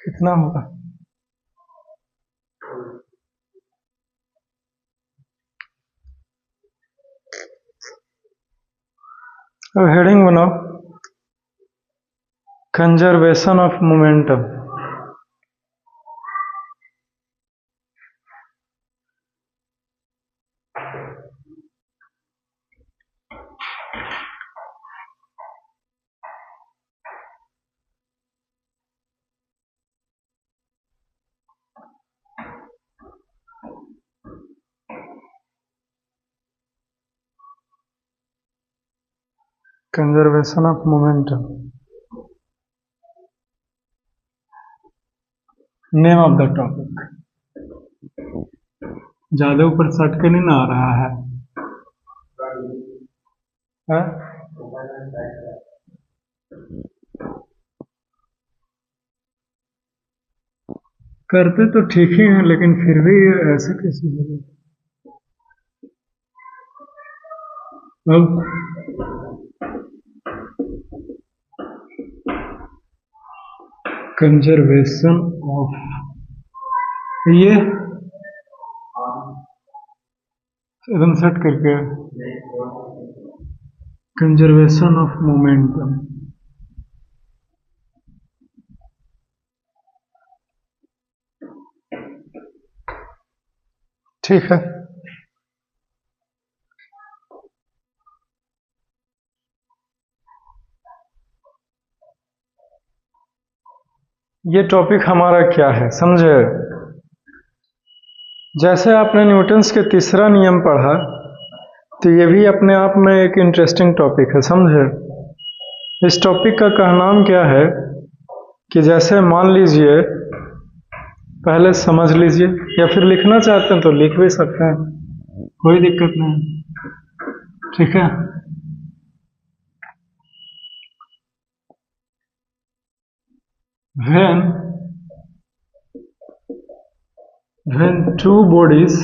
कितना होगा? अब हेडिंग बनाओ, conservation of momentum. Conservation of momentum, name of the topic. ज्यादा ऊपर सट के नहीं ना आ रहा है, है? करते तो ठीक ही हैं, लेकिन फिर भी ऐसे कैसे हो गया? अब कंजर्वेशन ऑफ, ये एकदम सेट करके कंजर्वेशन ऑफ मोमेंटम। ठीक है, ये टॉपिक हमारा क्या है समझे? जैसे आपने न्यूटन्स के तीसरा नियम पढ़ा, तो ये भी अपने आप में एक इंटरेस्टिंग टॉपिक है, समझे? इस टॉपिक का कहनाम क्या है कि जैसे मान लीजिए, पहले समझ लीजिए, या फिर लिखना चाहते हैं तो लिख भी सकते हैं, कोई दिक्कत नहीं, ठीक है? when two bodies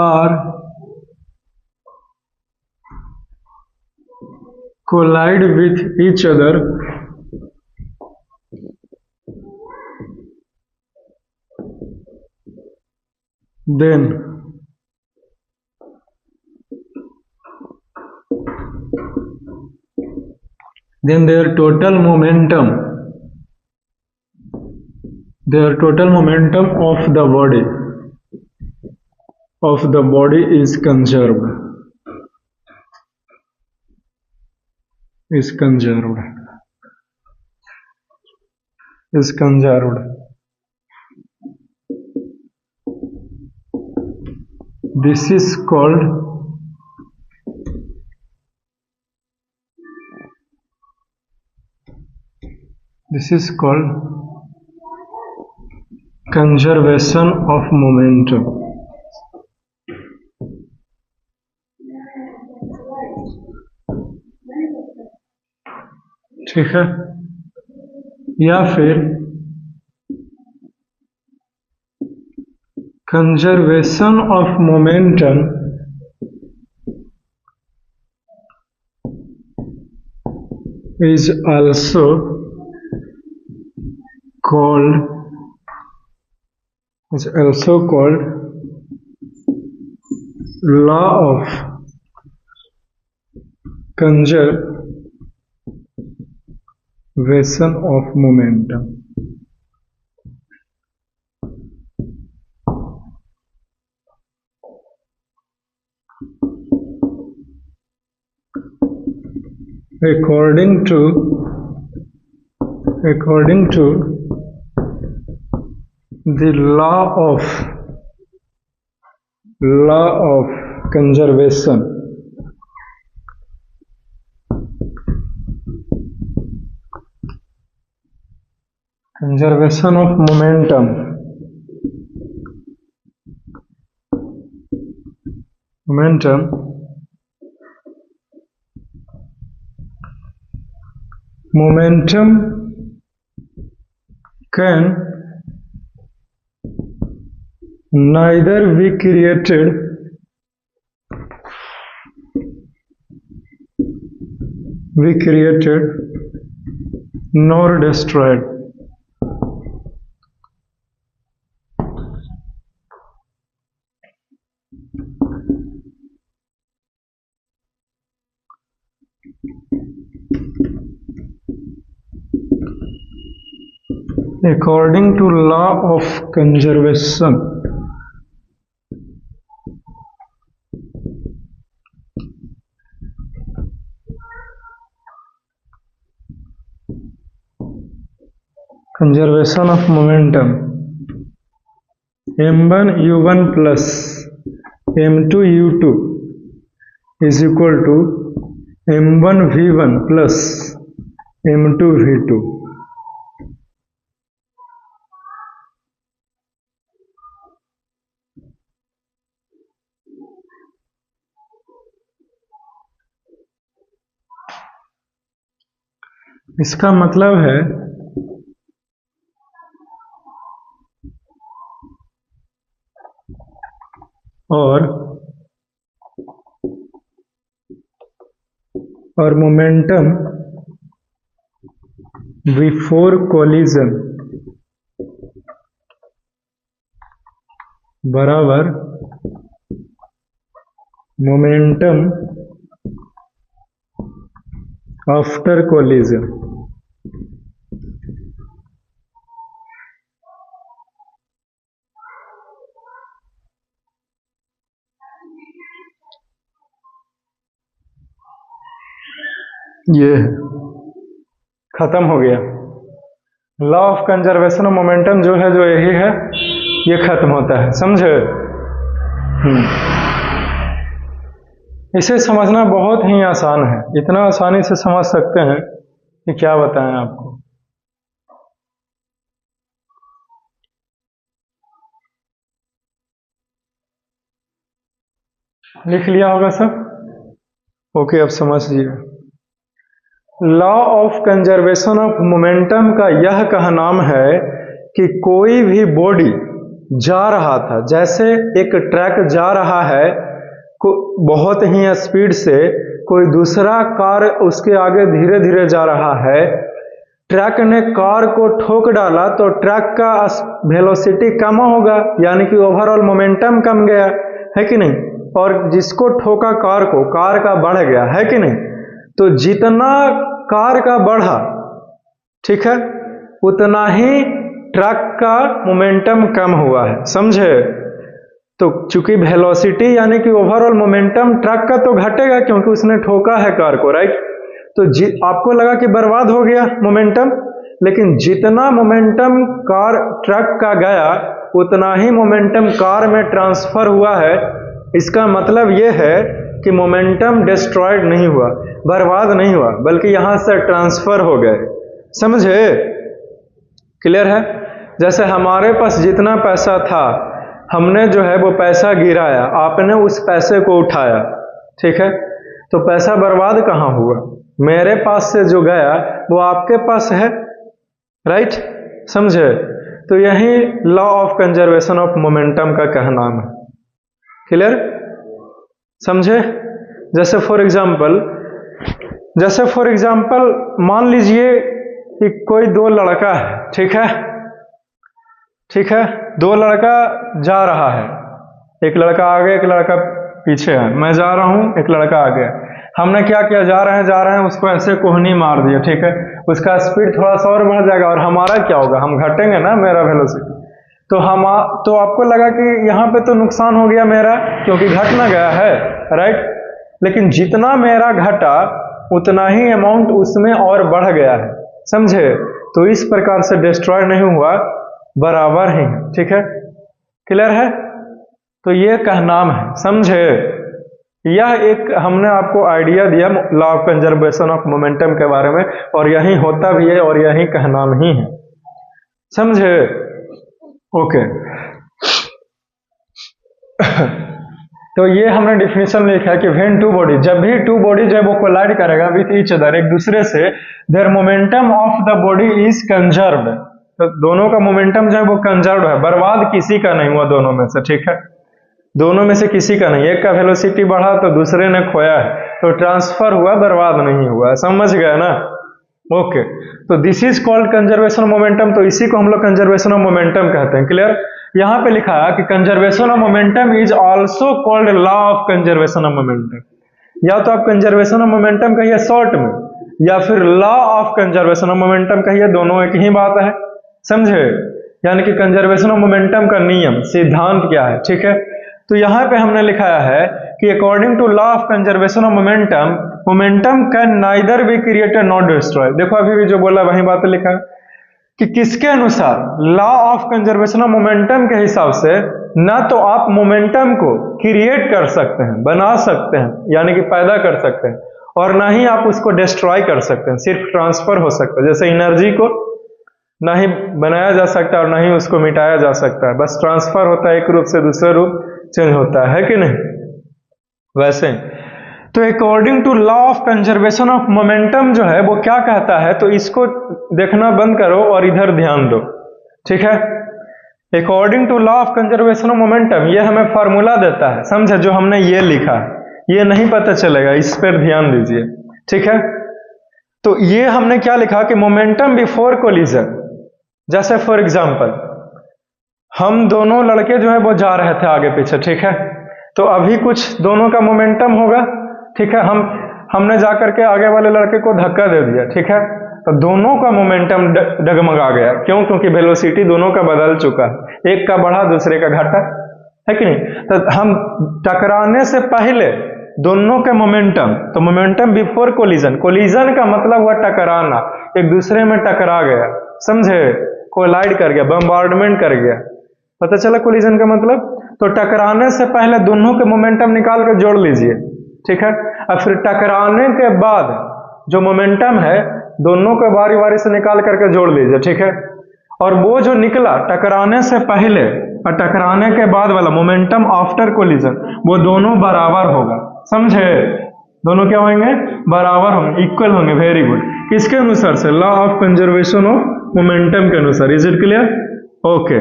are collide with each other, then their total momentum of the body is conserved. This is called conservation of momentum. ठीक है? या फिर conservation of momentum is also called law of conservation of momentum. According to the law of conservation of momentum, momentum can neither be created nor destroyed. According to law of conservation, conservation of momentum, m1 u1 plus m2 u2 is equal to m1 v1 plus m2 v2. इसका मतलब है और momentum before collision बराबर momentum after collision. ये खत्म हो गया law of conservation of momentum जो है, जो यही है, ये खत्म होता है, समझे। इसे समझना बहुत ही आसान है, इतना आसानी से समझ सकते हैं कि क्या बताएं आपको। लिख लिया होगा सब? ओके, अब समझिए। Law of conservation of momentum का यह कहनाम है कि कोई भी बॉडी जा रहा था, जैसे एक ट्रक जा रहा है बहुत ही स्पीड से, कोई दूसरा कार उसके आगे धीरे धीरे जा रहा है, ट्रक ने कार को ठोक डाला तो ट्रक का वेलोसिटी कम होगा, यानी कि ओवरऑल मोमेंटम कम गया, है कि नहीं। और जिसको ठोका कार को, कार का बढ़ गया, है कि नहीं। तो जितना कार का बढ़ा, ठीक है, उतना ही ट्रक का मोमेंटम कम हुआ है, समझे। तो चूंकि वेलोसिटी यानी कि ओवरऑल मोमेंटम ट्रक का तो घटेगा क्योंकि उसने ठोका है कार को, राइट। तो आपको लगा कि बर्बाद हो गया मोमेंटम, लेकिन जितना मोमेंटम कार ट्रक का गया उतना ही मोमेंटम कार में ट्रांसफर हुआ है। इसका मतलब यह है कि मोमेंटम डिस्ट्रॉयड नहीं हुआ, बर्बाद नहीं हुआ, बल्कि यहां से ट्रांसफर हो गए, समझे। क्लियर है। जैसे हमारे पास जितना पैसा था, हमने जो है वो पैसा गिराया, आपने उस पैसे को उठाया, ठीक है, तो पैसा बर्बाद कहाँ हुआ, मेरे पास से जो गया वो आपके पास है, राइट, समझे। तो यही law of conservation of momentum का कहनाम है। क्लियर, समझे। जैसे फॉर एग्जाम्पल मान लीजिए कि कोई दो लड़का है, ठीक है, दो लड़का जा रहा है, एक लड़का आगे एक लड़का पीछे है, मैं जा रहा हूं, एक लड़का आगे। हमने क्या किया, जा रहे हैं उसको ऐसे कोहनी मार दिया, ठीक है, उसका स्पीड थोड़ा सा और बढ़ जाएगा और हमारा क्या होगा, हम घटेंगे ना, मेरा वेलोसिटी। तो आपको लगा कि यहाँ पे तो नुकसान हो गया मेरा, क्योंकि घट ना गया है, राइट। लेकिन जितना मेरा घटा उतना ही अमाउंट उसमें और बढ़ गया है, समझे। तो इस प्रकार से डिस्ट्रॉय नहीं हुआ, बराबर ही है, ठीक है। क्लियर है। तो ये कहनाम है, समझे। यह एक हमने आपको आइडिया दिया law of conservation of momentum के बारे में, और यही होता भी है और यही कहनाम ही है, समझे। ओके। तो ये हमने डिफिनेशन लिखा है कि व्हेन टू बॉडी, जब भी टू बॉडी जो है वो कोलाइड करेगा विथ ईच अदर, एक दूसरे से, there momentum of the body is conserved. तो दोनों का मोमेंटम जो है वो कंजर्व्ड है, बर्बाद किसी का नहीं हुआ दोनों में से, ठीक है, दोनों में से किसी का नहीं। एक का वेलोसिटी बढ़ा तो दूसरे ने खोया है, तो ट्रांसफर हुआ, बर्बाद नहीं हुआ, समझ गए ना। ओके, तो this is called conservation of momentum, तो इसी को हम लोग कंजर्वेशन ऑफ मोमेंटम कहते हैं। क्लियर? यहां पे लिखा है कि conservation of momentum is also called law of conservation of momentum. या तो आप कंजर्वेशन ऑफ मोमेंटम कहिए शॉर्ट में, या फिर law of conservation of momentum कहिए, दोनों एक ही बात है। समझे? यानी कि कंजर्वेशन ऑफ मोमेंटम का नियम, सिद्धांत क्या है। ठीक है, तो यहां पे हमने लिखाया है कि according to law of conservation of momentum, momentum can neither be created not destroy. देखो अभी भी जो बोला वही बात लिखा है कि किसके अनुसार, law of conservation of momentum के हिसाब से ना तो आप मोमेंटम को क्रिएट कर सकते हैं, बना सकते हैं, यानी कि पैदा कर सकते हैं, और ना ही आप उसको डिस्ट्रॉय कर सकते हैं, सिर्फ ट्रांसफर हो सकता है। जैसे एनर्जी को ना ही बनाया जा सकता है और ना ही उसको मिटाया जा सकता है, बस ट्रांसफर होता है, एक रूप से दूसरे रूप चेंज होता है कि नहीं? वैसे तो according to law of conservation of momentum जो है वो क्या कहता है, तो इसको देखना बंद करो और इधर ध्यान दो। ठीक है, according to law of conservation of momentum, ये हमें फॉर्मूला देता है, समझे? जो हमने ये लिखा है, ये नहीं पता चलेगा, इस पर ध्यान दीजिए। ठीक है, तो ये हमने क्या लिखा कि मोमेंटम बिफोर कोलिजन, जैसे फॉर एग्जाम्पल हम दोनों लड़के जो है वो जा रहे थे आगे पीछे। ठीक है, तो अभी कुछ दोनों का मोमेंटम होगा। ठीक है, हमने जाकर के आगे वाले लड़के को धक्का दे दिया। ठीक है, तो दोनों का मोमेंटम डगमगा गया। क्यों? क्योंकि वेलोसिटी दोनों का बदल चुका है, एक का बढ़ा दूसरे का घटा, है कि नहीं? तो हम टकराने से पहले दोनों के मोमेंटम, तो मोमेंटम बिफोर कोलिजन, कोलिजन का मतलब हुआ टकराना, एक दूसरे में टकरा गया, समझे? कोलाइड कर गया, बम्बार्डमेंट कर गया, पता चला कोलिजन का मतलब। तो टकराने से पहले दोनों के मोमेंटम निकाल कर जोड़ लीजिए। ठीक है, और फिर टकराने के बाद जो मोमेंटम है दोनों को बारी बारी से निकाल करके जोड़ लीजिए। ठीक है, और वो जो निकला टकराने से पहले और टकराने के बाद वाला मोमेंटम आफ्टर कोलिजन, वो दोनों बराबर होगा। समझे? दोनों क्या होंगे? बराबर होंगे, इक्वल होंगे। Very good. किसके अनुसार से? Law of conservation of momentum के अनुसार। Is it clear? ओके,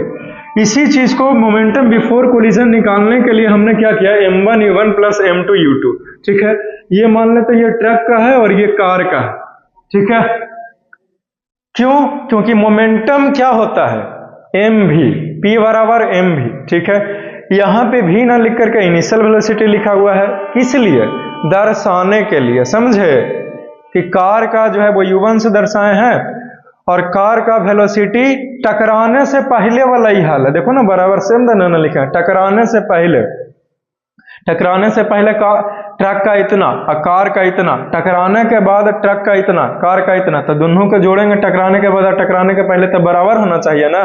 इसी चीज को मोमेंटम बिफोर कोलिजन निकालने के लिए हमने क्या किया, m1 u1 plus m2 u2। ठीक है, ये मान लेते ये ट्रक का है और ये कार का है। ठीक है, क्यों? क्योंकि मोमेंटम क्या होता है, mv, p बराबर mv। ठीक है, यहां पे भी ना लिख करके इनिशियल वेलोसिटी लिखा हुआ है, किस लिए? दर्शाने के लिए। समझे कि कार का जो है वो u1 से दर्शाए हैं, और कार का वेलोसिटी टकराने से पहले वाला ही हाल है। देखो ना, बराबर सेम ना लिखा है, टकराने से पहले, टकराने से पहले ट्रक का इतना और कार का इतना, टकराने के बाद ट्रक का इतना, कार का इतना, तो दोनों को जोड़ेंगे टकराने के बाद और टकराने के पहले, तो बराबर होना चाहिए ना।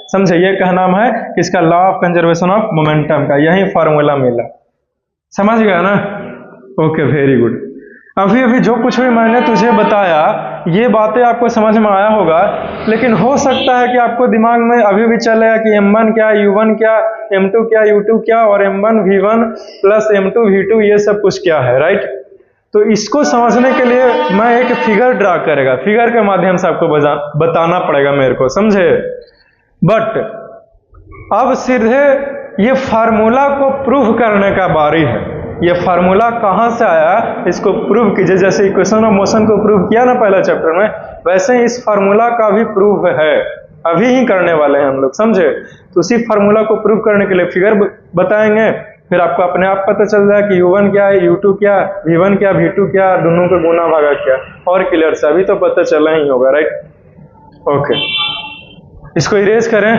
समझे? ये क्या नाम है इसका, law of conservation of momentum का, यही फॉर्मूला मिला। समझ गया ना? Okay, very good. अभी अभी जो कुछ भी मैंने तुझे बताया ये बातें आपको समझ में आया होगा, लेकिन हो सकता है कि आपको दिमाग में अभी भी चलेगा कि m1 क्या, u1 क्या, m2 क्या, u2 क्या, और m1 v1 plus m2 v2 ये सब कुछ क्या है, राइट? तो इसको समझने के लिए मैं एक फिगर ड्रा करेगा, फिगर के माध्यम से आपको बताना पड़ेगा मेरे को, समझे? बट अब सीधे ये फार्मूला को प्रूव करने का बारी है। ये फार्मूला कहां से आया इसको प्रूव कीजिए। जैसे इक्वेशन ऑफ मोशन को प्रूव किया ना पहला चैप्टर में, वैसे ही इस फार्मूला का भी प्रूव है, अभी ही करने वाले हैं हम लोग। समझे? तो उसी फार्मूला को प्रूव करने के लिए फिगर बताएंगे, फिर आपको अपने आप पता चल जाए कि u1 क्या है, u2 क्या, v1 क्या, v2 क्या, दोनों का गुना भागा क्या, और क्लियर से अभी तो पता चला ही होगा, राइट? ओके, इसको इरेज करें।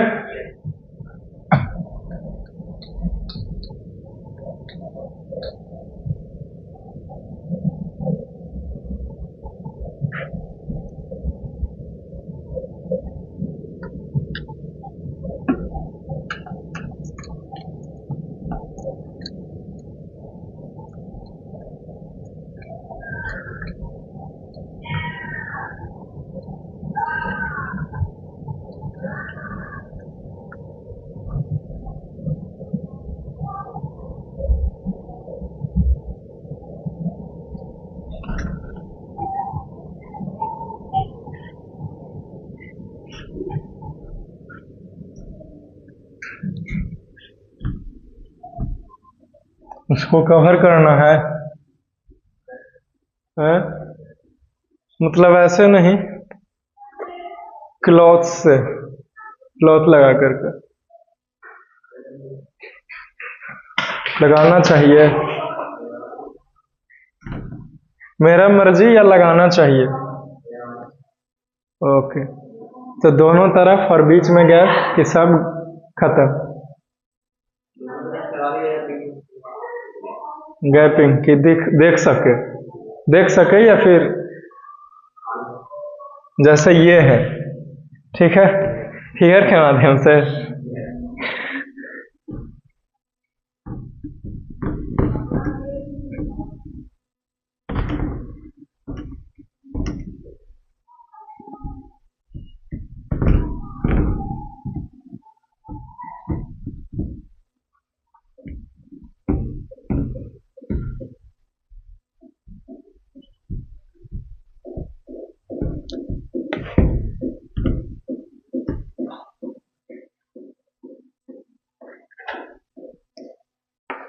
उसको कवर करना है, मतलब ऐसे नहीं, क्लॉथ से, क्लॉथ लगा करके लगाना चाहिए। मेरा मर्जी या लगाना चाहिए? ओके, तो दोनों तरफ और बीच में गैप कि सब खत्म? गैपिंग कि देख सके या फिर जैसे ये है, ठीक है, फिगर के माध्यम से।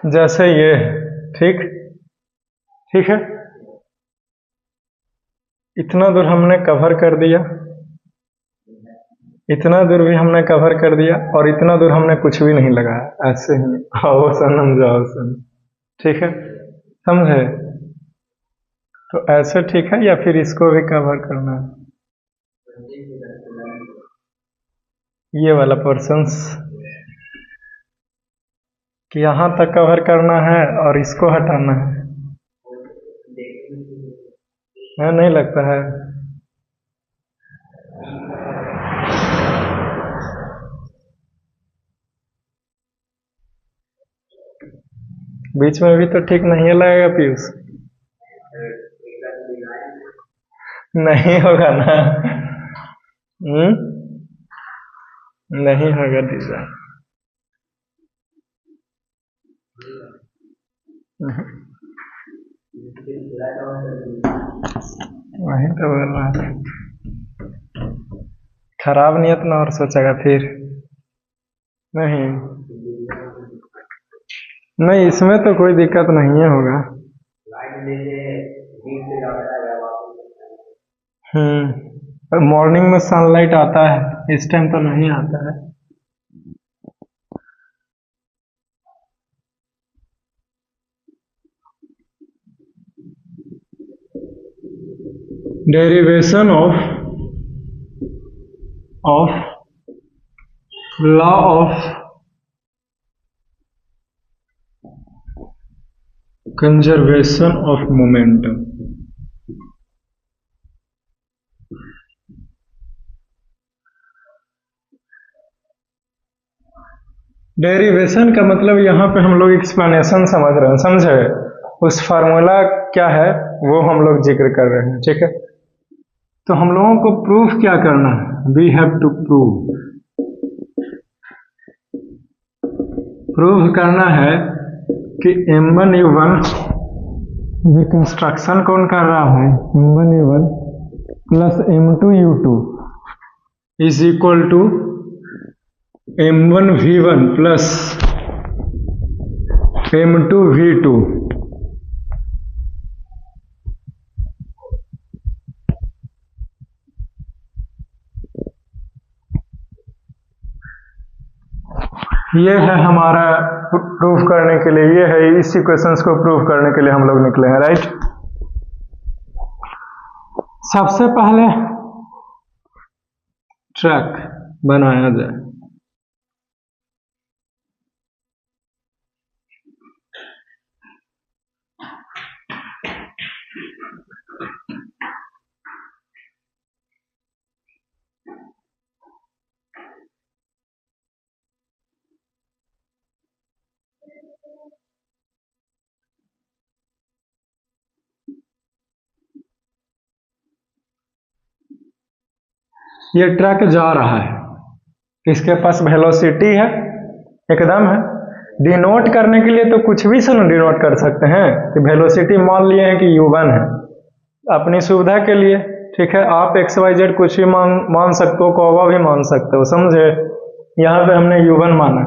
जैसे ये, ठीक ठीक है, इतना दूर हमने कवर कर दिया, इतना दूर भी हमने कवर कर दिया, और इतना दूर हमने कुछ भी नहीं लगाया, ऐसे ही आओ सनम जाओ सनम, ठीक है, समझे? तो ऐसे ठीक है या फिर इसको भी कवर करना है? ये वाला पोर्शंस कि यहाँ तक कवर करना है और इसको हटाना है, नहीं लगता है? बीच में भी तो ठीक नहीं लगेगा पीयूष? नहीं होगा ना? नहीं होगा डिजाइन। वही तो बोल रहा है, खराब नियत ना और सोचेगा फिर। नहीं नहीं, इसमें तो कोई दिक्कत नहीं है होगा। और मॉर्निंग में सनलाइट आता है, इस टाइम तो नहीं आता है। Derivation of law of conservation of momentum. Derivation का मतलब यहाँ पे हम लोग एक्सप्लेनेशन समझ रहे हैं, समझे? उस फार्मूला क्या है वो हम लोग जिक्र कर रहे हैं, ठीक है? तो हम लोगों को प्रूफ क्या करना है? वी हैव टू प्रूव करना है कि M1U1 ये कंस्ट्रक्शन कौन कर रहा है? M1U1 plus M2U2 is equal to M1V1 plus M2V2। ये है हमारा प्रूफ करने के लिए, ये है इस इक्वेशंस को प्रूफ करने के लिए हम लोग निकले हैं, राइट? सबसे पहले ट्रैक बनाया जाए। ये ट्रक जा रहा है, इसके पास वेलोसिटी है, एकदम है। डिनोट करने के लिए तो कुछ भी से डिनोट कर सकते हैं कि वेलोसिटी मान लिए हैं कि U1 है, अपनी सुविधा के लिए, ठीक है? आप XYZ कुछ भी मान सकते हो, कोवा भी मान सकते हो, समझे? यहाँ पे हमने U1 माना।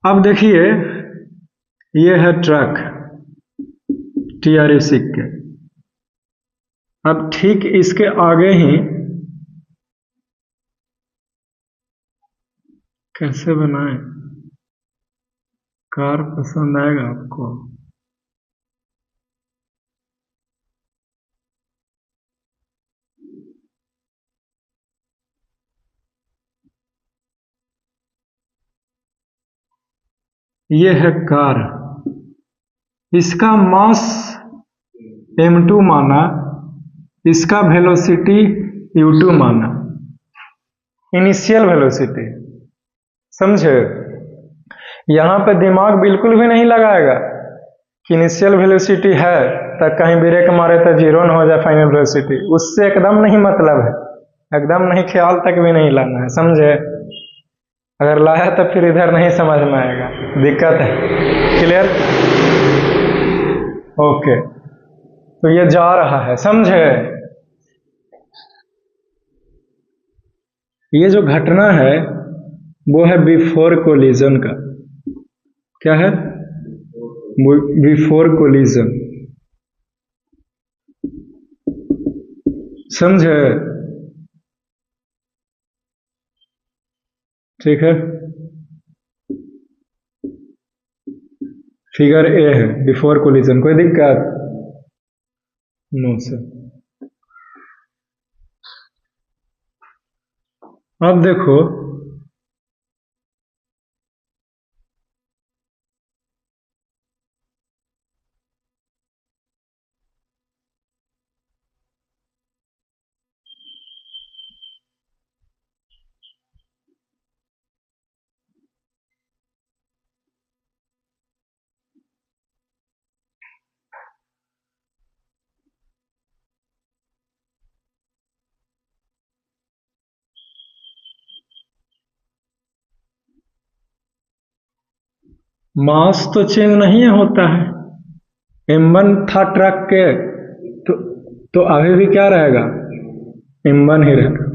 अब देखिए ये है ट्रक TRE सिक्के, अब ठीक इसके आगे ही कैसे बनाएं, कार पसंद आएगा आपको। ये है कार, इसका मास m2 माना, इसका वेलोसिटी u2 माना, इनिशियल वेलोसिटी। समझे? यहां पे दिमाग बिल्कुल भी नहीं लगाएगा कि इनिशियल वेलोसिटी है तो कहीं ब्रेक मारे तो जीरो न हो जाए फाइनल वेलोसिटी, उससे एकदम नहीं मतलब है, एकदम नहीं, ख्याल तक भी नहीं लाना है। समझे? अगर लाया तो फिर इधर नहीं समझ में आएगा, दिक्कत है। क्लियर? ओके, तो ये जा रहा है। समझे? ये जो घटना है वो है बिफोर कोलिजन का। क्या है? Before collision. समझे? ठीक है, फिगर ए है बिफोर कोलिजन। कोई दिक्कत? No sir. अब देखो, मास तो चेंज नहीं होता है। m1 था ट्रक के, तो अभी भी क्या रहेगा? m1 ही रहेगा,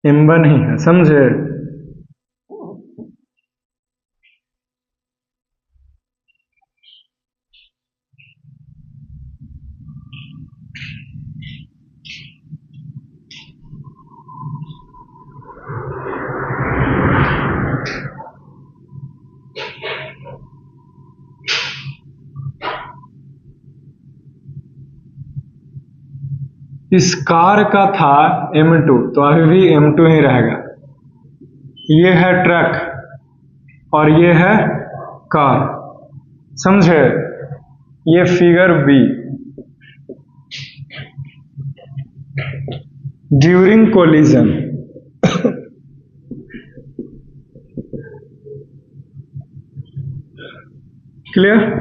m1 ही है। समझे? इस कार का था m2, तो अभी भी m2 ही रहेगा। ये है ट्रक और ये है कार। समझे? ये figure B. During collision, clear?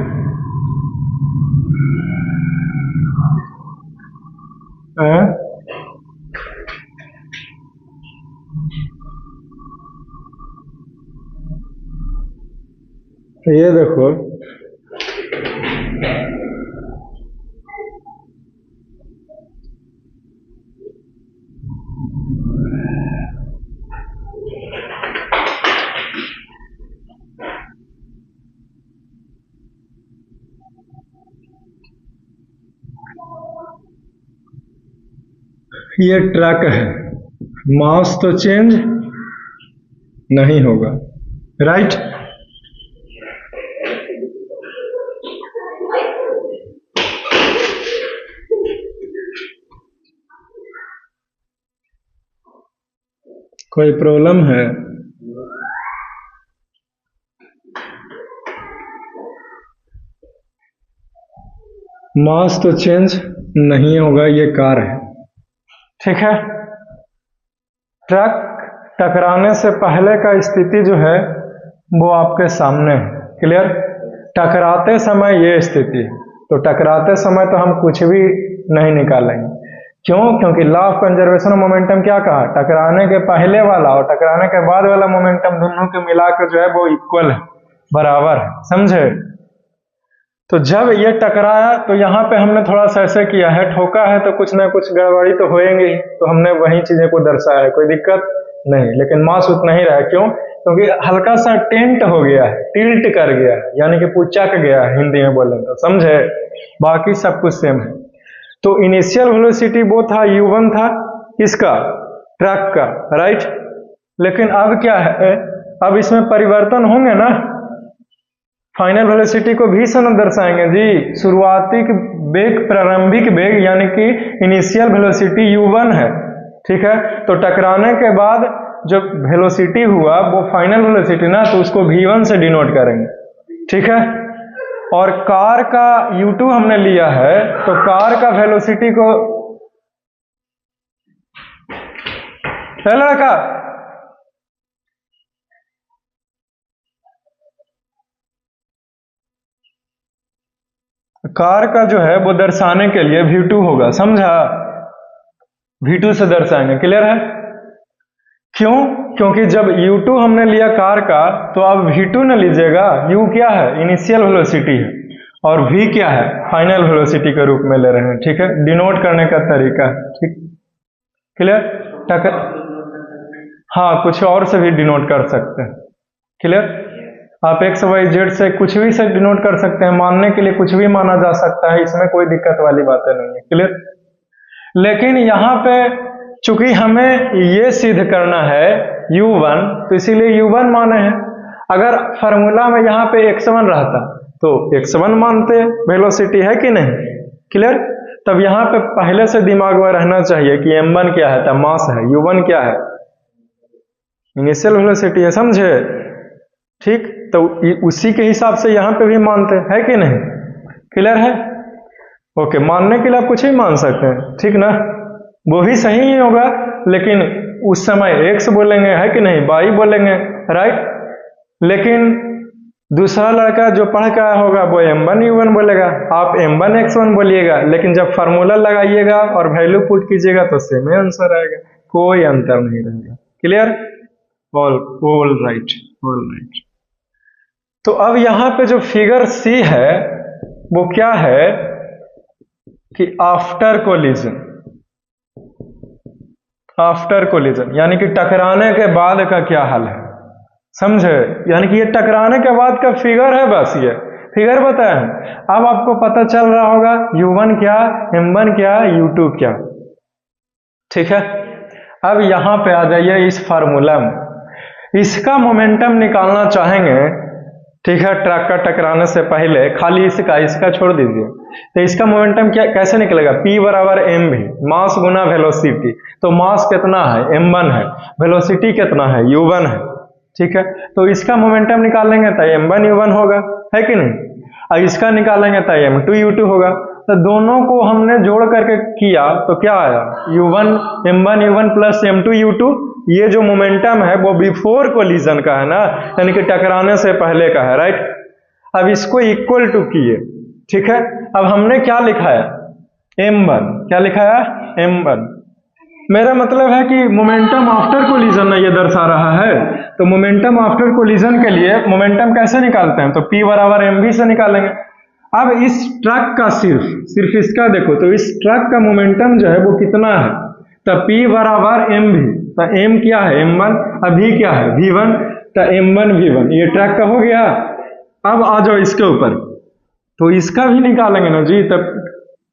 ये देखो, ये ट्रक है, मास तो चेंज नहीं होगा, राइट? कोई प्रॉब्लम है? मास तो चेंज नहीं होगा, ये कार है। ठीक है? ट्रक टकराने से पहले का स्थिति जो है वो आपके सामने है। क्लियर? टकराते समय ये स्थिति, तो टकराते समय तो हम कुछ भी नहीं निकालेंगे। क्यों? क्योंकि law of conservation of momentum क्या कहा? टकराने के पहले वाला और टकराने के बाद वाला मोमेंटम दोनों के मिलाकर जो है वो इक्वल है, बराबर है। समझे? तो जब ये टकराया तो यहाँ पे हमने थोड़ा सा ऐसे किया है, ठोका है तो कुछ ना कुछ गड़बड़ी तो होएंगे ही, तो हमने वही चीजें को दर्शाया है, कोई दिक्कत नहीं। लेकिन मास उतना ही रहा। क्यों? क्योंकि हल्का सा टेंट हो गया है, टिल्ट कर गया है, यानी कि पुचक गया है हिंदी में बोले तो। समझे? बाकी सब कुछ सेम है। तो इनिशियल वेलोसिटी वो था u1 था इसका ट्रक का, राइट। लेकिन अब क्या है, अब इसमें परिवर्तन होंगे ना, फाइनल वेलोसिटी को v से न दर्शाएंगे जी। शुरुआती वेग, प्रारंभिक वेग यानी कि इनिशियल वेलोसिटी u1 है, ठीक है। तो टकराने के बाद जो वेलोसिटी हुआ वो फाइनल वेलोसिटी ना, तो उसको v1 से डिनोट करेंगे, ठीक है। और कार का u2 हमने लिया है, तो कार का वेलोसिटी को, लड़का कार का जो है वो दर्शाने के लिए v2 होगा, समझा। v2 से दर्शाएंगे, क्लियर है। क्यों? क्योंकि जब u2 हमने लिया कार का, तो अब v2 न लीजिएगा। u क्या है, इनिशियल वेलोसिटी है, और v क्या है, फाइनल वेलोसिटी के रूप में ले रहे हैं, ठीक है। डिनोट करने का तरीका, ठीक, क्लियर। हाँ, कुछ और से भी डिनोट कर सकते हैं, क्लियर। आप एक्स वाई जेड से कुछ भी से डिनोट कर सकते हैं, मानने के लिए कुछ भी माना जा सकता है, इसमें कोई दिक्कत वाली बातें नहीं है, क्लियर। लेकिन यहाँ पे चूंकि हमें ये सिद्ध करना है u1, तो इसीलिए u1 माने हैं। अगर फार्मूला में यहाँ पे x1 रहता तो x1 मानते, वेलोसिटी है कि नहीं, क्लियर। तब यहाँ पे पहले से दिमाग में रहना चाहिए कि m1 क्या है, तब मास है, u1 क्या है, इनिशियल वेलोसिटी है, समझे, ठीक। तो उसी के हिसाब से यहाँ पे भी मानते हैं कि नहीं, क्लियर है। ओके, मानने के लिए आप कुछ भी मान सकते हैं, ठीक ना, वो भी सही ही होगा। लेकिन उस समय x बोलेंगे, है कि नहीं, y बोलेंगे, राइट। लेकिन दूसरा लड़का जो पढ़ के आया होगा वो m1 u1 बोलेगा, आप m1 x1 बोलिएगा। लेकिन जब फार्मूला लगाइएगा और वैल्यू पुट कीजिएगा तो सेम ही आंसर आएगा, कोई अंतर नहीं रहेगा, क्लियर। All right. तो अब यहाँ पे जो फिगर सी है वो क्या है कि आफ्टर कोलिजन यानी कि टकराने के बाद का क्या हाल है, समझे। यानी कि ये टकराने के बाद का फिगर है, बस ये फिगर बताया है। अब आपको पता चल रहा होगा u1 क्या, m1 क्या, u2 क्या, ठीक है। अब यहाँ पे आ जाइए इस फार्मूला में, इसका मोमेंटम निकालना चाहेंगे, ठीक है। ट्रक का टकराने से पहले खाली इसका छोड़ दीजिए, तो इसका मोमेंटम क्या कैसे निकलेगा, P बराबर mv, मास गुना वेलोसिटी। तो मास कितना है, m1 है, वेलोसिटी कितना है, u1 है, ठीक है। तो इसका मोमेंटम निकालेंगे तो m1 u1 होगा, है कि नहीं। और इसका निकालेंगे तो m2 u2 होगा। तो दोनों को हमने जोड़ करके किया तो क्या आया, m1 u1 plus m2 u2। ये जो मोमेंटम है वो बिफोर कोलिजन का है ना, यानी कि टकराने से पहले का है, राइट। अब इसको इक्वल टू किए, ठीक है। अब हमने क्या लिखा है, m1, क्या लिखा है, m1। मेरा मतलब है कि मोमेंटम आफ्टर कोलिजन ये दर्शा रहा है। तो मोमेंटम आफ्टर कोलिजन के लिए मोमेंटम कैसे निकालते हैं, तो P बराबर mv से निकालेंगे। अब इस ट्रक का सिर्फ इसका देखो, तो इस ट्रक का मोमेंटम जो है वो कितना है, तो P बराबर mv, तो m क्या है, m1, अभी क्या है, v1, तो m1 v1, ये ट्रक का हो गया। अब आ जाओ इसके ऊपर, तो इसका भी निकालेंगे ना जी। तब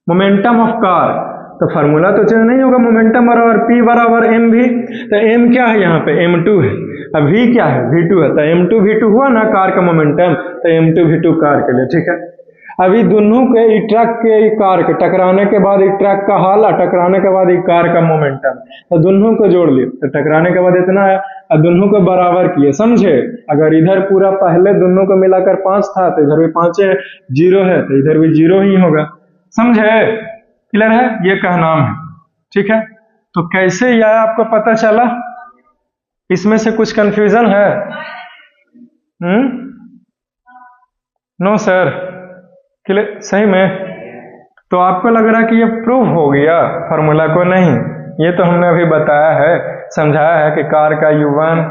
मोमेंटम ऑफ कार, तो फार्मूला तो चेंज नहीं होगा, मोमेंटम बराबर P बराबर mv, तो m क्या है यहाँ पे, m2 है, अब v क्या है, v2 है, तो m2 v2 हुआ ना कार का मोमेंटम, तो m2 v2 कार के लिए, ठीक है। अभी दोनों के ट्रक के कार के टकराने के बाद एक ट्रक का हाल, और टकराने के बाद एक कार का मोमेंटम, तो दोनों को जोड़ लिए तो टकराने के बाद इतना है, और दोनों को बराबर किए, समझे। अगर इधर पूरा पहले दोनों को मिलाकर 5 था तो इधर भी 5 है, 0 है तो इधर भी 0 ही होगा, समझे, क्लियर है, ये कहनाम है, ठीक है। तो कैसे यह आपको पता चला, इसमें से कुछ कंफ्यूजन है, नो सर, क्लियर, सही में। तो आपको लग रहा है कि ये प्रूव हो गया फार्मूला को, नहीं, ये तो हमने अभी बताया है, समझाया है कि कार का u1,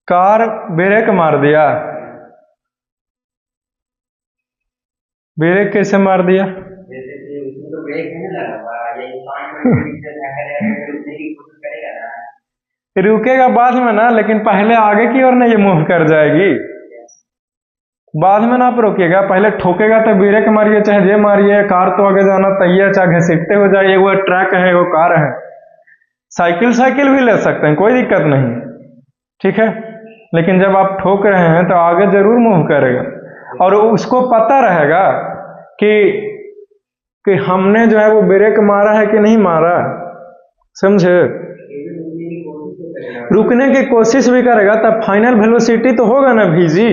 कार ब्रेक मार दिया, ब्रेक कैसे मार दिया, रुकेगा बाद में ना, लेकिन पहले आगे की ओर ना ये मूव कर जाएगी, बाद में ना आप रोकिएगा, पहले ठोकेगा तो ब्रेक मारिए, चाहे जे मारिए, कार तो आगे जाना तैयार, चाहे घसीटते हो जाइए, वो ट्रक है वो कार है। साइकिल भी ले सकते हैं, कोई दिक्कत नहीं, ठीक है। लेकिन जब आप ठोक रहे हैं तो आगे जरूर मूव करेगा, और उसको पता रहेगा कि हमने जो है वो ब्रेक मारा है कि नहीं मारा, समझे। रुकने की कोशिश भी करेगा तब फाइनल वेलोसिटी तो होगा ना वी जी,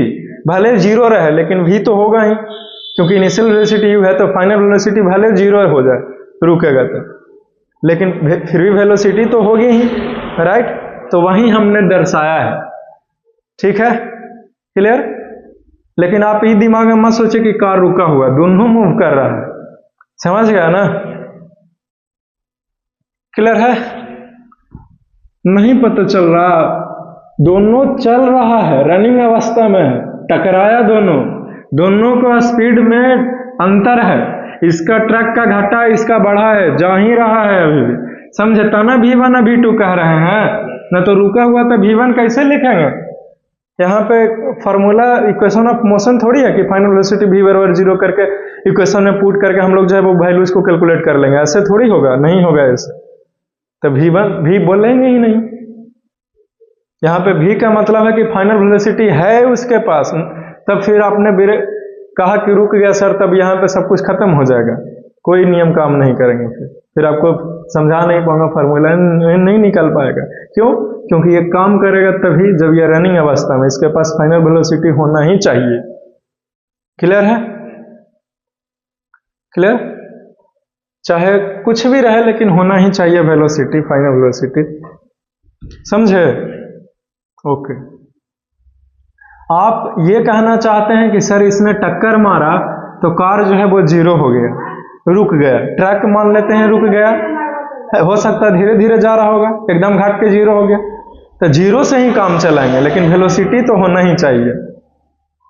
भले जीरो रहे लेकिन वी तो होगा ही, क्योंकि इनिशियल वेलोसिटी यू है तो फाइनल वेलोसिटी भले जीरो हो जाए रुकेगा तो, लेकिन फिर भी वेलोसिटी तो होगी ही, राइट। तो वही हमने दर्शाया है, ठीक है, क्लियर। लेकिन आप ये दिमाग में मत सोचे कि कार रुका हुआ, दोनों मूव कर रहा है, समझ गया ना, क्लियर है। नहीं पता चल रहा, दोनों चल रहा है, रनिंग अवस्था में टकराया, दोनों का स्पीड में अंतर है, इसका ट्रक का घाटा इसका बढ़ा है, जा ही रहा है अभी भी, समझे। तना V1 और V2 कह रहे हैं ना, तो रुका हुआ तो V1 कैसे लिखेंगे। यहाँ पे फॉर्मूला इक्वेशन ऑफ मोशन थोड़ी है कि फाइनल वेलोसिटी v बराबर 0 करके इक्वेशन में पुट करके हम लोग जो है वो वैल्यूज को कैलकुलेट कर लेंगे, ऐसे थोड़ी होगा, नहीं होगा ऐसे, तो V बोलेंगे ही नहीं। यहाँ पे V का मतलब है कि फाइनल वेलोसिटी है उसके पास, तब फिर आपने कहा कि रुक गया सर, तब यहाँ पे सब कुछ खत्म हो जाएगा, कोई नियम काम नहीं करेंगे, फिर आपको समझा नहीं पाऊंगा, फार्मूला नहीं निकल पाएगा। क्यों? क्योंकि ये काम करेगा तभी जब ये रनिंग अवस्था में इसके पास फाइनल वेलोसिटी होना ही चाहिए। क्लियर है? क्लियर? चाहे कुछ भी रहे लेकिन होना ही चाहिए वेलोसिटी, फाइनल वेलोसिटी, समझे। ओके, आप ये कहना चाहते हैं कि सर इसने टक्कर मारा तो कार जो है वो 0 हो गया, रुक गया, ट्रक मान लेते हैं रुक गया, हो सकता है धीरे धीरे जा रहा होगा, एकदम घाट के 0 हो गया, तो 0 से ही काम चलाएंगे, लेकिन वेलोसिटी तो होना ही चाहिए,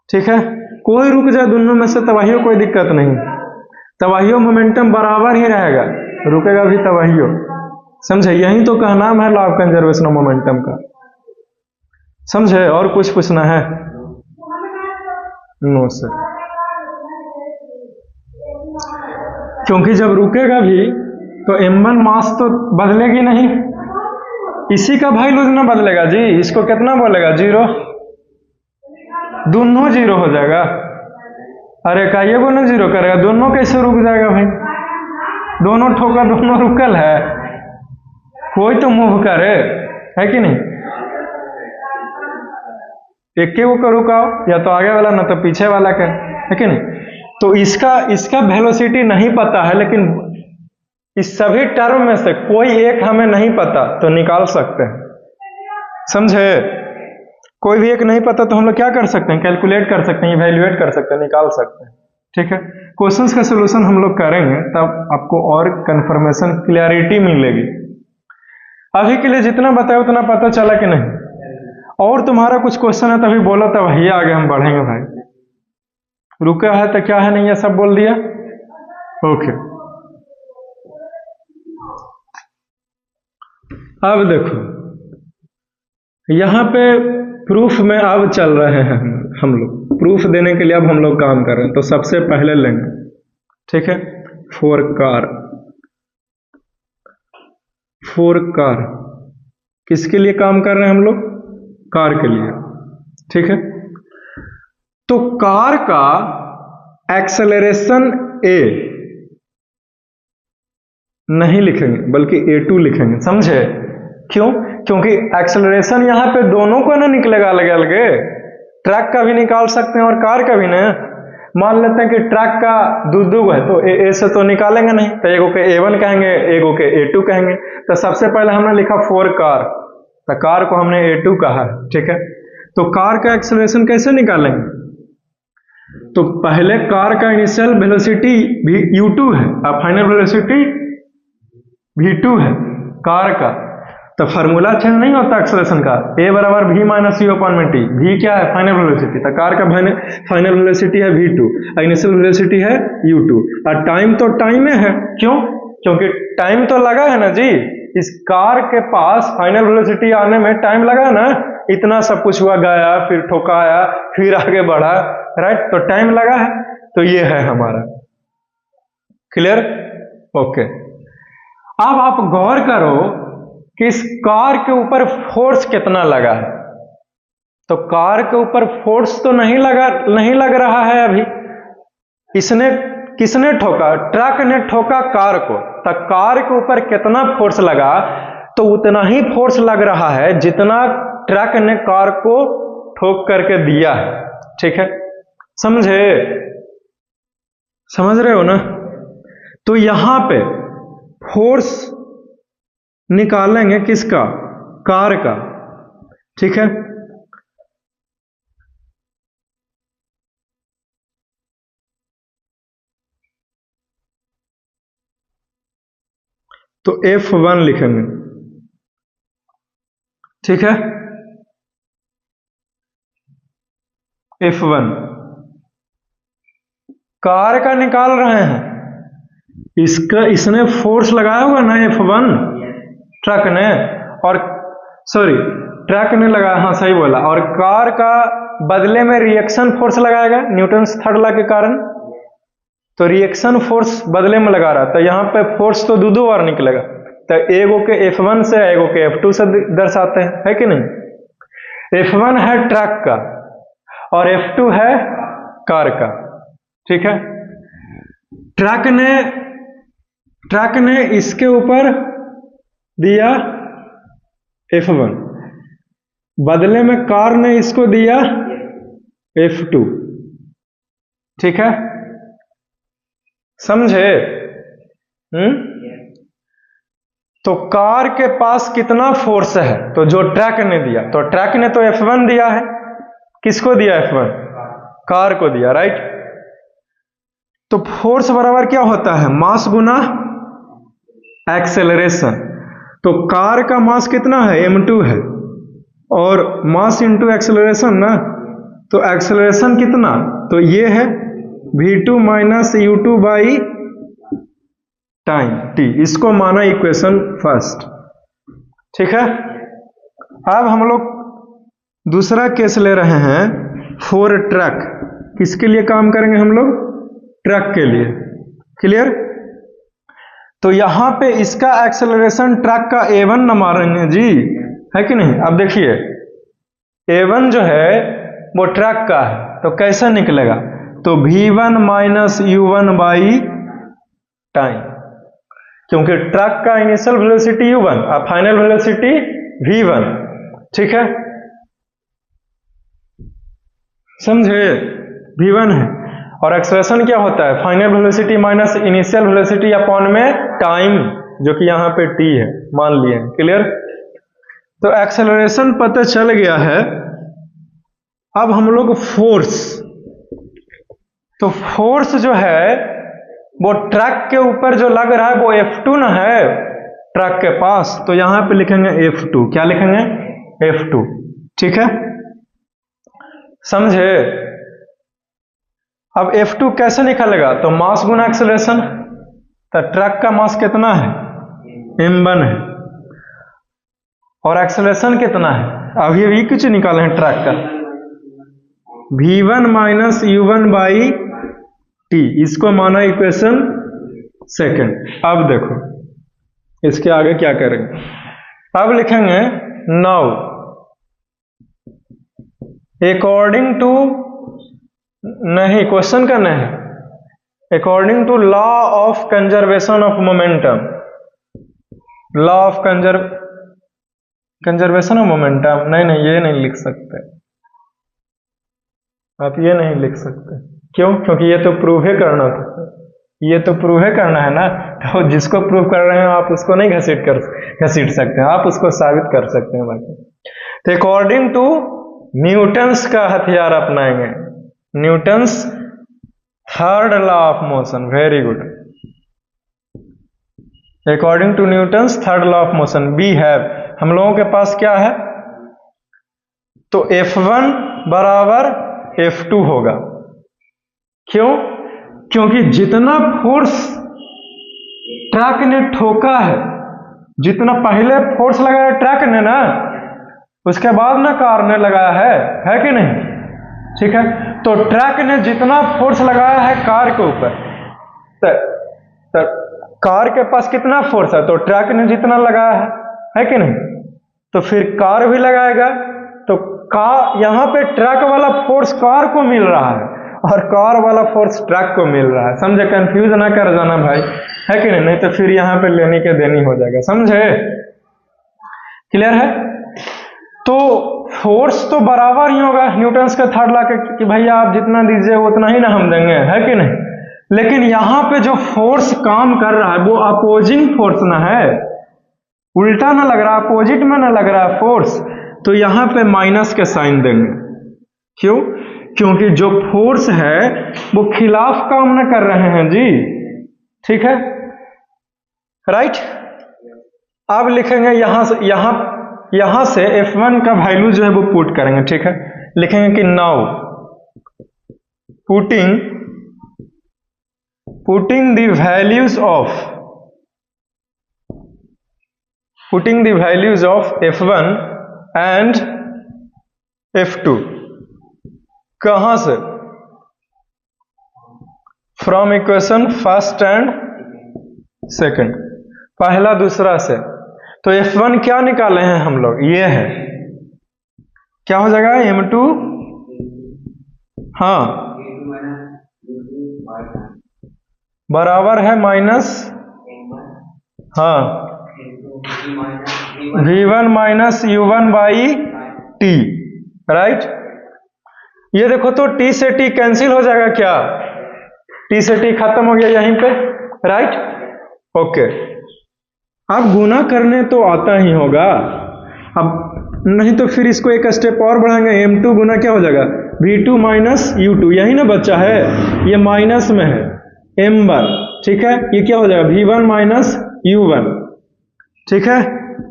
ठीक है। कोई रुक जाए दोनों में से तबाहियों कोई दिक्कत नहीं, तबाहियों मोमेंटम बराबर ही रहेगा, रुकेगा भी तबाहियों, समझे। यही तो कहना है law of conservation of momentum का, समझे। और कुछ पूछना है? नो सर, क्योंकि जब रुकेगा भी तो m1 मास तो बदलेगी नहीं, इसी का वैल्यूज ना बदलेगा जी, इसको कितना बोलेगा 0, दोनों 0 हो जाएगा। अरे का ये को ना 0 करेगा, दोनों कैसे रुक जाएगा भाई, दोनों ठोका, दोनों रुकल है, कोई तो मूव करे, है कि नहीं। एक के को रुकाओ, या तो आगे वाला ना तो पीछे वाला का, है कि नहीं। तो इसका वेलोसिटी नहीं पता है, लेकिन इस सभी टर्म में से कोई एक हमें नहीं पता तो निकाल सकते हैं, समझे। कोई भी एक नहीं पता तो हम लोग क्या कर सकते हैं, कैलकुलेट कर सकते हैं, इवैल्यूएट कर सकते हैं, निकाल सकते हैं, ठीक है। क्वेश्चंस का सॉल्यूशन हम लोग करेंगे तब आपको और कंफर्मेशन क्लियरिटी मिलेगी। अभी के लिए जितना बताया उतना पता चला कि नहीं, और तुम्हारा कुछ क्वेश्चन है तभी बोलो, तब वही आगे हम बढ़ेंगे भाई। रुका है तो क्या है नहीं है सब बोल दिया, ओके। अब देखो यहाँ पे प्रूफ में अब चल रहे हैं हम लोग, प्रूफ देने के लिए अब हम लोग काम कर रहे हैं। तो सबसे पहले लेंगे, ठीक है, फोर कार, किसके लिए काम कर रहे हैं हम लोग, कार के लिए, ठीक है। तो कार का एक्सेलरेशन A नहीं लिखेंगे बल्कि A2 लिखेंगे, समझे। क्यों? क्योंकि एक्सेलरेशन यहाँ पे दोनों को ना निकलेगा अलग अलग, ट्रक का भी निकाल सकते हैं और कार का भी ना। मान लेते हैं कि ट्रक का दो है तो A से तो निकालेंगे नहीं, तो एगो के A1 कहेंगे, एगो के A2 कहेंगे। तो सबसे पहले हमने लिखा 4 कार, तो कार को हमने A2 कहा, ठीक है। तो कार का एक्सेलरेशन कैसे निकालेंगे, तो पहले कार का इनिशियल वेलोसिटी u2 है और फाइनल वेलोसिटी v2 है कार का, तो फार्मूला चेंज नहीं होता एक्सेलरेशन का, a बराबर v माइनस u अपॉन में t, v क्या है फाइनल वेलोसिटी, तो कार का फाइनल वेलोसिटी है v2, इनिशियल वेलोसिटी है u2, और टाइम तो टाइम में है, क्यों? क्योंकि टाइम तो लगा है ना जी, इस कार के पास फाइनल वेलोसिटी आने में टाइम लगा ना, इतना सब कुछ हुआ, गया फिर ठोकाया फिर आगे बढ़ा, राइट, तो टाइम लगा है, तो ये है हमारा। क्लियर? ओके। अब आप गौर करो कि इस कार के ऊपर फोर्स कितना लगा है। तो कार के ऊपर फोर्स तो नहीं लग रहा है अभी। किसने ठोका? ट्रक ने ठोका कार को। तो कार के ऊपर कितना फोर्स लगा? तो उतना ही फोर्स लग रहा है जितना ट्रक ने कार को ठोक करके दिया है। ठीक है, समझे? समझ रहे हो ना? तो यहां पे फोर्स निकालेंगे किसका? कार का। ठीक है, तो F1 लिखेंगे। ठीक है, F1 कार का निकाल रहे हैं। इसने फोर्स लगाया होगा ना F1, ट्रक ने, और सॉरी ट्रक ने लगाया, हाँ सही बोला, और कार का बदले में रिएक्शन फोर्स लगाएगा न्यूटन्स थर्ड लॉ के कारण। तो रिएक्शन फोर्स बदले में लगा रहा, तो यहाँ पे फोर्स तो दो बार निकलेगा। तो एगो के F1 से एगो के F2 से दर्शाते हैं, है कि नहीं? F1 है ट्रक का और F2 है कार का। ठीक है, ट्रक ने इसके ऊपर दिया F1, बदले में कार ने इसको दिया F2। ठीक है, समझे? तो कार के पास कितना फोर्स है? तो जो ट्रक ने दिया, तो ट्रक ने तो F1 दिया है। किसको दिया? F1, कार को दिया, राइट। तो फोर्स बराबर क्या होता है? मास गुना एक्सेलरेशन। तो कार का मास कितना है? m2 है, और मास इंटू एक्सेलरेशन ना, तो एक्सेलरेशन कितना? तो ये है v2 minus u2 by time t। इसको माना इक्वेशन फर्स्ट। ठीक है, अब हम लोग दूसरा केस ले रहे हैं फॉर ट्रक। किसके लिए काम करेंगे हम लोग? ट्रक के लिए। क्लियर? तो यहां पे इसका एक्सेलरेशन ट्रक का a1 न मारेंगे जी, है कि नहीं? अब देखिए a1 जो है वो ट्रक का है, तो कैसे निकलेगा? तो v1 minus u1 by time, क्योंकि ट्रक का इनिशियल वेलोसिटी u1 और फाइनल वेलोसिटी v1। ठीक है, समझे? v1 है, और एक्सेलरेशन क्या होता है? Final velocity minus initial velocity upon में टाइम, जो कि यहां पे t है, मान लिए। क्लियर? तो एक्सेलरेशन पता चल गया है। अब हम लोग फोर्स, तो फोर्स जो है वो ट्रक के ऊपर जो लग रहा है वो F2 ना है ट्रक के पास, तो यहां पे लिखेंगे F2। क्या लिखेंगे? F2। ठीक है, समझे? अब F2 कैसे निकालेगा? तो मास गुना एक्सेलरेशन। तो ट्रक का मास कितना है? m1 है, और एक्सेलरेशन कितना है? अभी कुछ निकाले हैं ट्रक का, v1 minus u1 by t। इसको माना इक्वेशन सेकंड। अब देखो इसके आगे क्या करेंगे। अब लिखेंगे नाउ अकॉर्डिंग टू, नहीं क्वेश्चन का नहीं, according to law of conservation of momentum, law of conservation of momentum, नहीं ये नहीं लिख सकते आप, ये नहीं लिख सकते। क्यों? क्योंकि ये तो प्रूव ही करना था, ये तो प्रूव ही करना है ना। तो जिसको प्रूव कर रहे हैं आप उसको नहीं घसीट सकते हैं, आप उसको साबित कर सकते हैं बाकी। तो अकॉर्डिंग टू न्यूटन्स का हथियार अपनाएंगे, Newton's third law of motion. Very good. According to Newton's third law of motion we have, हम लोगों के पास क्या है? तो F1 बराबर F2 होगा। क्यों? क्योंकि जितना फोर्स ट्रक ने ठोका है, जितना पहले फोर्स लगाया ट्रक ने ना, उसके बाद ना कार ने लगाया है कि नहीं, ठीक है। तो ट्रक ने जितना फोर्स लगाया है कार के ऊपर, तो कार के पास कितना फोर्स है, तो ट्रक ने जितना लगाया है कि नहीं, तो फिर कार भी लगाएगा। तो कार, यहाँ पे ट्रक वाला फोर्स कार को मिल रहा है और कार वाला फोर्स ट्रक को मिल रहा है। समझे, कंफ्यूज ना कर जाना भाई, है कि नहीं, नहीं तो फिर यहाँ पे लेने के देनी हो जाएगा। समझे, क्लियर है। तो फोर्स तो बराबर ही होगा न्यूटन्स का थर्ड लॉ कि भैया आप जितना दीजिए उतना ही ना हम देंगे, है कि नहीं। लेकिन यहाँ पे जो फोर्स काम कर रहा है वो अपोजिंग फोर्स ना है, उल्टा ना लग रहा, अपोजिट में ना लग रहा है फोर्स, तो यहाँ पे माइनस के साइन देंगे। क्यों? क्योंकि जो फोर्स है वो खिलाफ काम ना कर रहे हैं जी, ठीक है, राइट। अब लिखेंगे यहां से F1 का वैल्यू जो है वो पुट करेंगे, ठीक है। लिखेंगे कि now putting the values of F1 and F2 कहां से, from equation first and second, पहला दूसरा से। तो F1 क्या निकाले हैं हम लोग, ये है, क्या हो जाएगा M2, हाँ, बराबर है माइनस, हाँ, V1 minus U1 by T, right. ये देखो तो T से T कैंसिल हो जाएगा क्या, T से T खत्म हो गया यहीं पे, राइट, ओके। अब गुना करने तो आता ही होगा, अब नहीं तो फिर इसको एक स्टेप और बढ़ाएंगे, M2 गुना क्या हो जाएगा V2 माइनस U2, यही ना बच्चा है, ये माइनस में है M1, ठीक है। ये क्या हो जाएगा V1 माइनस U1, ठीक है,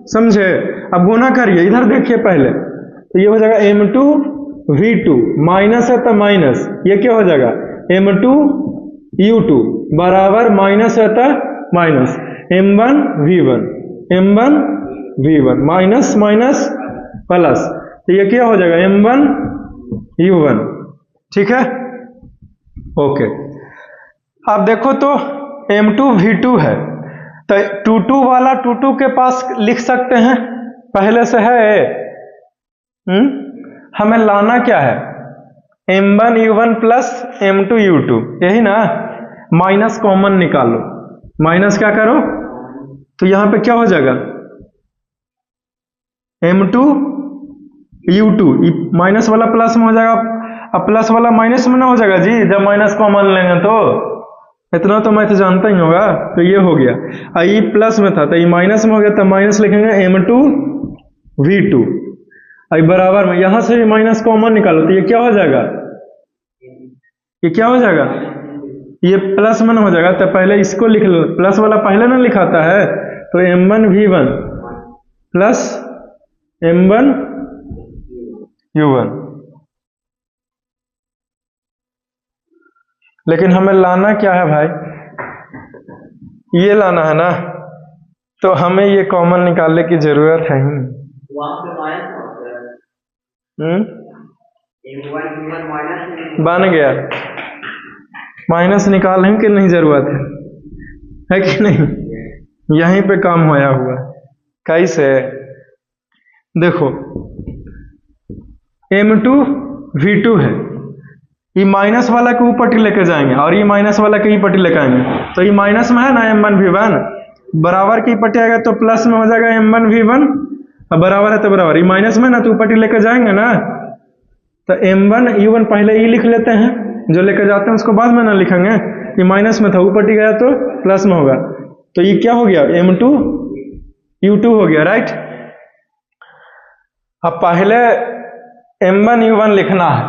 समझे। अब गुना करिए, इधर देखिए पहले, तो ये हो जाएगा M2 V2, माइनस है तो माइनस, ये क्या हो जाएगा M2 U2 बराबर माइनस है तो minus M1 V1 minus minus plus, तो ये क्या हो जाएगा M1 U1, ठीक है, ओके। अब देखो तो M2 V2 है, तो 2 वाला 2 के पास लिख सकते हैं, पहले से है। हमें लाना क्या है M1 U1 plus M2 U2, यही ना, माइनस कॉमन निकालो, माइनस क्या करो, तो यहां पे क्या हो जाएगा M2 U2, माइनस वाला प्लस में हो जाएगा, अब प्लस वाला माइनस में ना हो जाएगा जी, जब माइनस कॉमन लेंगे तो, इतना तो मैथ जानता ही होगा। तो ये हो गया, ये प्लस में था तो ये माइनस में हो गया, तो माइनस लिखेंगे M2 V2, अब बराबर में यहां से भी माइनस कॉमन निकालो, तो ये क्या हो जाएगा, ये क्या हो जाएगा, ये प्लस में हो जाएगा, तो पहले इसको लिख लो, प्लस वाला पहले ना लिखाता है, तो M1 V1 plus M1 U1। लेकिन हमें लाना क्या है भाई, ये लाना है ना, तो हमें ये कॉमन निकालने की जरूरत है ही। बन गया, माइनस निकालने की नहीं जरूरत है कि नहीं, यहीं पे काम होया हुआ। कैसे, देखो M2 V2 है, ये माइनस वाला के ऊपर टी लेके जाएंगे और ये माइनस वाला के ही पट्टी लेके आएंगे, तो ये माइनस में है ना M1 V1, बराबर की पट्टी आएगा तो प्लस में हो जाएगा M1 V1, अब बराबर है तो बराबर, ये माइनस में ना तो ऊपर टी लेके जाएंगे ना, तो M1 U1 पहले ये लिख लेते हैं, जो लेकर जाते हैं उसको बाद में ना लिखेंगे, ये माइनस में था ऊपर टी गया तो प्लस में होगा, तो ये क्या हो गया M2 U2 हो गया, राइट। अब पहले M1 U1 लिखना है,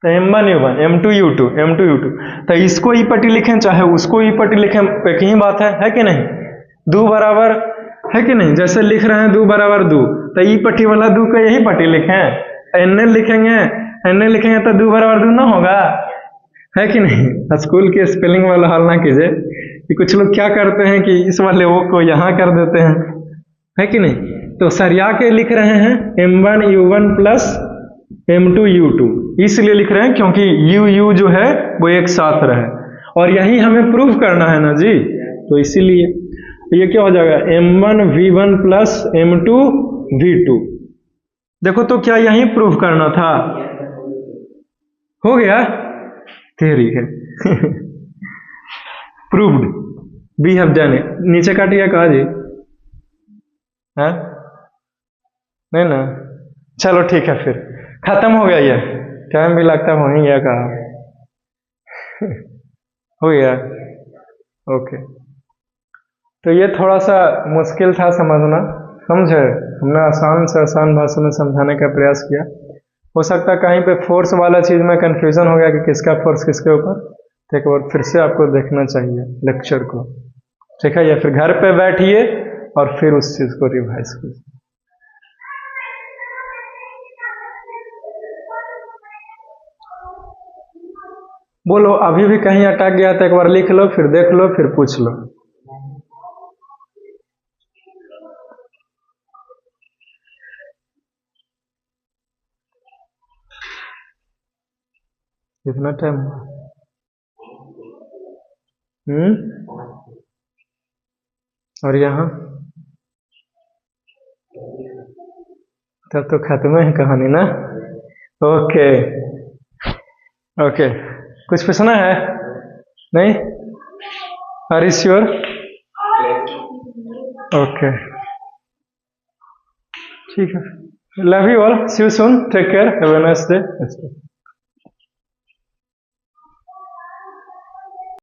तो M1 U1 M2 U2, तो इसको ई पट्टी लिखें चाहे उसको ई पट्टी लिखें, एक ही बात है कि नहीं, दो बराबर है कि नहीं, जैसे लिख रहे हैं 2 बराबर 2, तो ई पट्टी वाला 2 का यही पट्टी लिखें, एन लिखेंगे तो 2 बराबर 2 ना होगा, है कि नहीं। स्कूल के स्पेलिंग वाला हाल ना कीजिए कि कुछ लोग क्या करते हैं कि इस वाले वो को यहाँ कर देते हैं, है कि नहीं। तो सरिया के लिख रहे हैं m1u1 प्लस m2u2, इसलिए लिख रहे हैं क्योंकि u जो है वो एक साथ रहे, और यही हमें प्रूफ करना है ना जी, तो इसीलिए ये क्या हो जाएगा m1v1 प्लस m2v2। देखो तो क्या यही प्रूफ करना था, हो गया, ठीक है proved, we have done it. नीचे काटिए कहा जी, है नहीं ना, चलो ठीक है, फिर खत्म हो गया, ये टाइम भी लगता हो ही गया, कहा हो गया, ओके। तो ये थोड़ा सा मुश्किल था समझना, समझे, हमने आसान से आसान भाषा में समझाने का प्रयास किया। हो सकता है कहीं पे फोर्स वाला चीज में कंफ्यूजन हो गया कि किसका फोर्स किसके ऊपर, तो एक बार फिर से आपको देखना चाहिए लेक्चर को, ठीक है, या फिर घर पे बैठिए और फिर उस चीज को रिवाइज कीजिए। बोलो, अभी भी कहीं अटक गया तो एक बार लिख लो, फिर देख लो, फिर पूछ लो। कितना टाइम हुआ? और यहाँ तब तो खत्म है कहानी ना। ओके ओके, कुछ पूछना है? नहीं, आर यू श्योर? ओके, ठीक है, love you all, see you soon, take care, have a nice day.